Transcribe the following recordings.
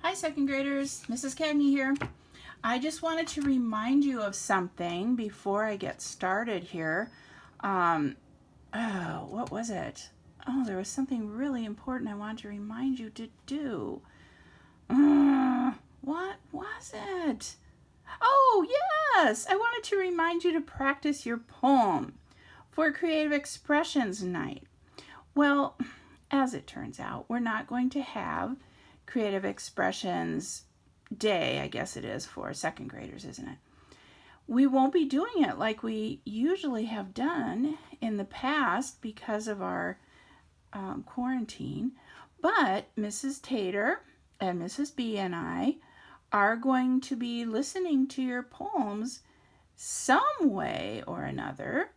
Hi, second graders. Mrs. Cagney here. I just wanted to remind you of something before I get started here. What was it? Oh, there was something really important I wanted to remind you to do. What was it? Oh, yes! I wanted to remind you to practice your poem for Creative Expressions Night. Well, as it turns out, we're not going to have Creative Expressions Day, I guess it is, for second graders, isn't it? We won't be doing it like we usually have done in the past because of our quarantine, but Mrs. Tater and Mrs. B and I are going to be listening to your poems some way or another.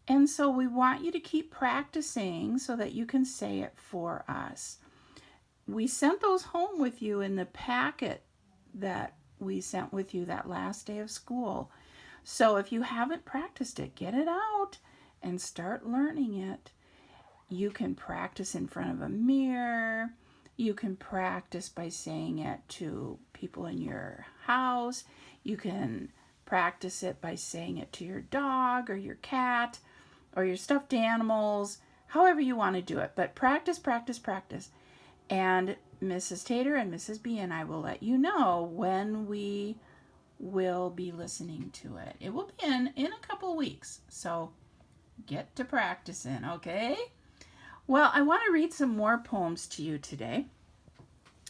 And so we want you to keep practicing so that you can say it for us. We sent those home with you in the packet that we sent with you that last day of school. So if you haven't practiced it, get it out and start learning it. You can practice in front of a mirror. You can practice by saying it to people in your house. You can practice it by saying it to your dog or your cat or your stuffed animals, however you want to do it. But practice, practice, practice. And Mrs. Tater and Mrs. B and I will let you know when we will be listening to it. It will be in a couple weeks, so get to practicing, okay? Well, I want to read some more poems to you today,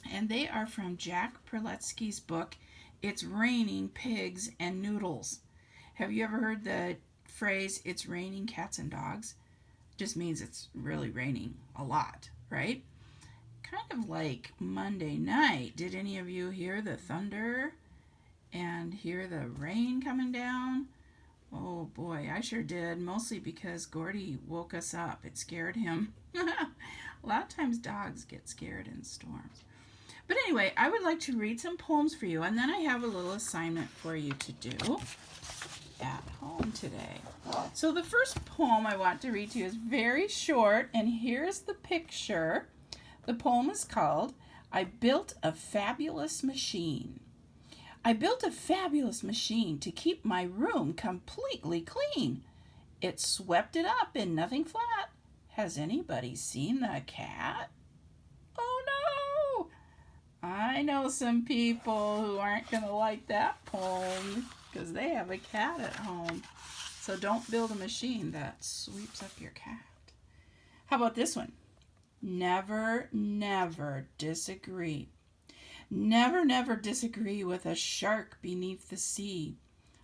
and they are from Jack Perletsky's book, It's Raining Pigs and Noodles. Have you ever heard the phrase, it's raining cats and dogs? It just means it's really raining a lot, right? Kind of like Monday night. Did any of you hear the thunder and hear the rain coming down? Oh boy, I sure did, mostly because Gordy woke us up. It scared him. A lot of times dogs get scared in storms. But anyway, I would like to read some poems for you, and then I have a little assignment for you to do at home today. So the first poem I want to read to you is very short, and here's the picture. The poem is called, I Built a Fabulous Machine. I built a fabulous machine to keep my room completely clean. It swept it up in nothing flat. Has anybody seen the cat? Oh no! I know some people who aren't going to like that poem because they have a cat at home. So don't build a machine that sweeps up your cat. How about this one? Never, never disagree. Never, never disagree with a shark beneath the sea,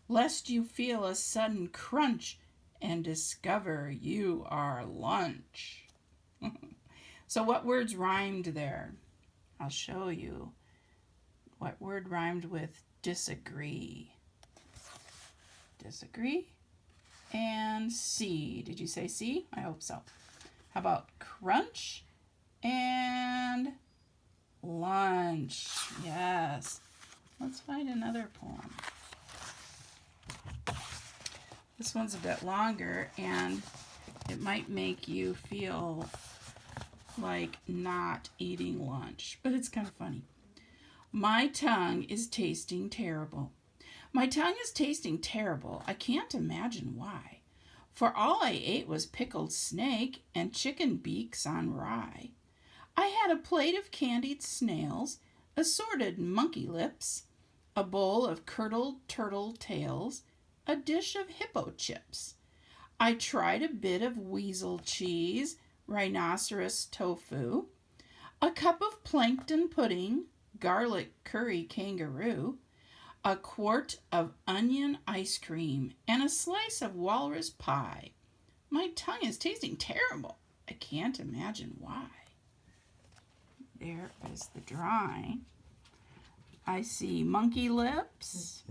lest you feel a sudden crunch and discover you are lunch. So what words rhymed there? I'll show you. What word rhymed with disagree? Disagree and see. Did you say see? I hope so. How about crunch and lunch? Yes. Let's find another poem. This one's a bit longer and it might make you feel like not eating lunch, but it's kind of funny. My tongue is tasting terrible. My tongue is tasting terrible. I can't imagine why. For all I ate was pickled snake and chicken beaks on rye. I had a plate of candied snails, assorted monkey lips, a bowl of curdled turtle tails, a dish of hippo chips. I tried a bit of weasel cheese, rhinoceros tofu, a cup of plankton pudding, garlic curry kangaroo, a quart of onion ice cream, and a slice of walrus pie. My tongue is tasting terrible. I can't imagine why. There is the drawing. I see monkey lips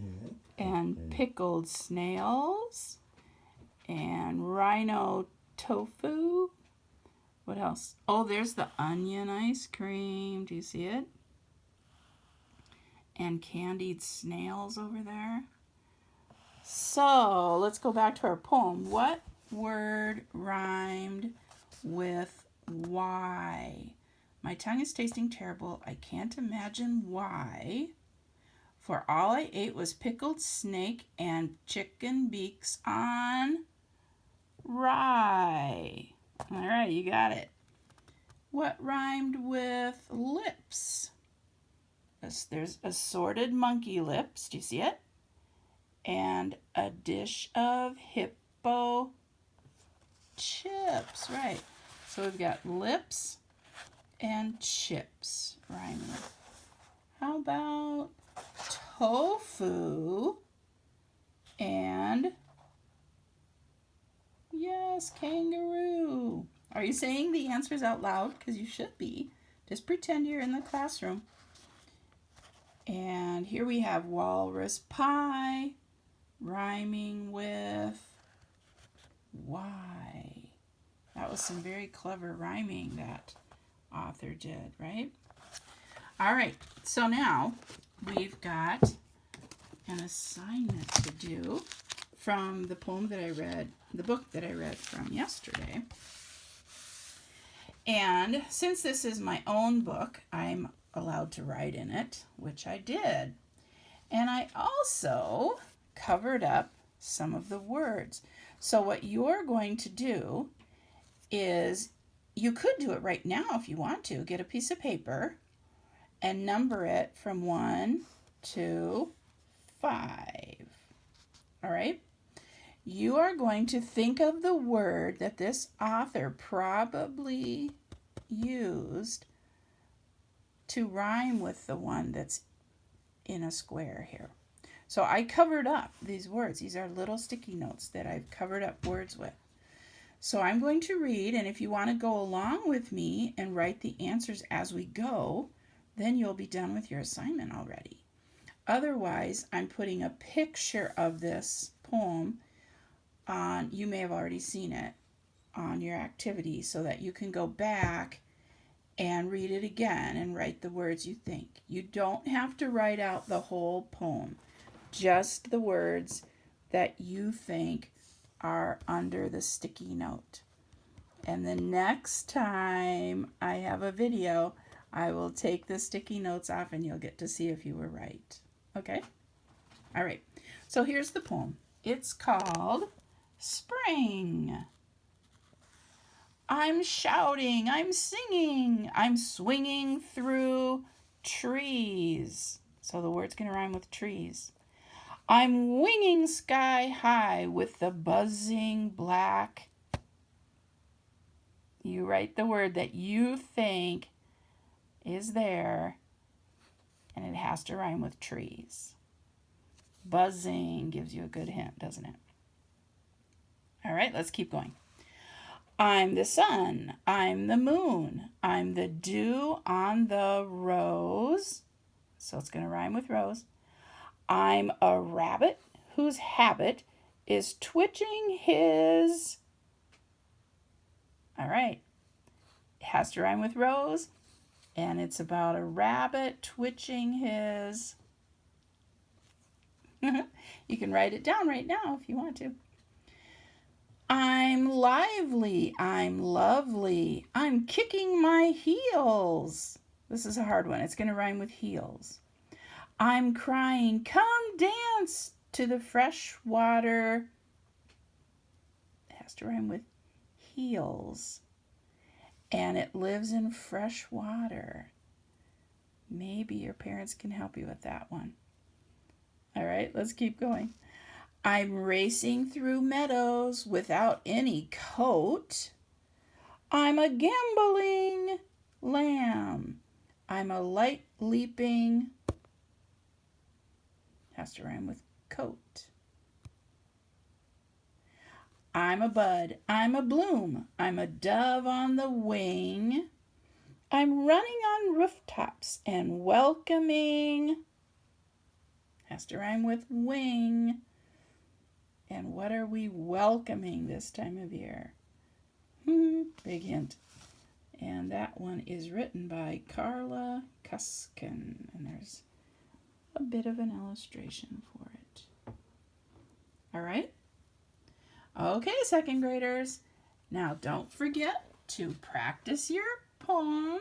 and pickled snails and rhino tofu. What else? Oh, there's the onion ice cream. Do you see it? And candied snails over there. So let's go back to our poem. What word rhymed with why? My tongue is tasting terrible. I can't imagine why. For all I ate was pickled snake and chicken beaks on rye. All right, you got it. What rhymed with lips? There's assorted monkey lips. Do you see it? And a dish of hippo chips. Right. So we've got lips and chips rhyming. How about tofu and, yes, kangaroo? Are you saying the answers out loud? Because you should be. Just pretend you're in the classroom. And here we have walrus pie rhyming with why. That was some very clever rhyming that author did, right? All right, so now we've got an assignment to do from the poem that I read, the book that I read from yesterday. And since this is my own book, I'm allowed to write in it, which I did. And I also covered up some of the words. So what you're going to do is, you could do it right now if you want to. Get a piece of paper and number it from 1 to 5. All right? You are going to think of the word that this author probably used to rhyme with the one that's in a square here. So I covered up these words. These are little sticky notes that I've covered up words with. So I'm going to read, and if you want to go along with me and write the answers as we go, then you'll be done with your assignment already. Otherwise, I'm putting a picture of this poem on, you may have already seen it, on your activity so that you can go back and read it again and write the words you think. You don't have to write out the whole poem, just the words that you think are under the sticky note. And the next time I have a video, I will take the sticky notes off and you'll get to see if you were right. Okay? All right. So here's the poem. It's called Spring. I'm shouting, I'm singing, I'm swinging through trees. So the word's going to rhyme with trees. I'm winging sky high with the buzzing black. You write the word that you think is there, and it has to rhyme with trees. Buzzing gives you a good hint, doesn't it? All right, let's keep going. I'm the sun, I'm the moon, I'm the dew on the rose. So it's going to rhyme with rose. I'm a rabbit whose habit is twitching his... All right. It has to rhyme with rose, and it's about a rabbit twitching his... You can write it down right now if you want to. I'm lively, I'm lovely, I'm kicking my heels. This is a hard one. It's going to rhyme with heels. I'm crying, come dance to the fresh water. It has to rhyme with heels. And it lives in fresh water. Maybe your parents can help you with that one. All right, let's keep going. I'm racing through meadows without any coat. I'm a gamboling lamb. I'm a light leaping... Has to rhyme with coat. I'm a bud, I'm a bloom, I'm a dove on the wing. I'm running on rooftops and welcoming. Has to rhyme with wing. And what are we welcoming this time of year? Big hint. And that one is written by Carla Cuskin. And there's a bit of an illustration for it. All right? Okay, second graders. Now don't forget to practice your poem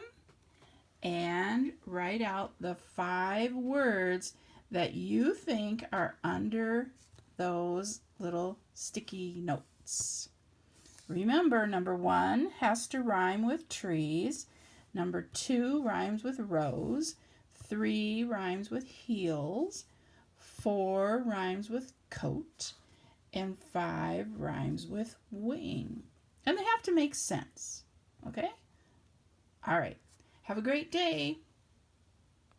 and write out the 5 words that you think are under those little sticky notes. Remember, number 1 has to rhyme with trees. Number 2 rhymes with rose. 3 rhymes with heels. 4 rhymes with coat. And 5 rhymes with wing. And they have to make sense. Okay? All right. Have a great day.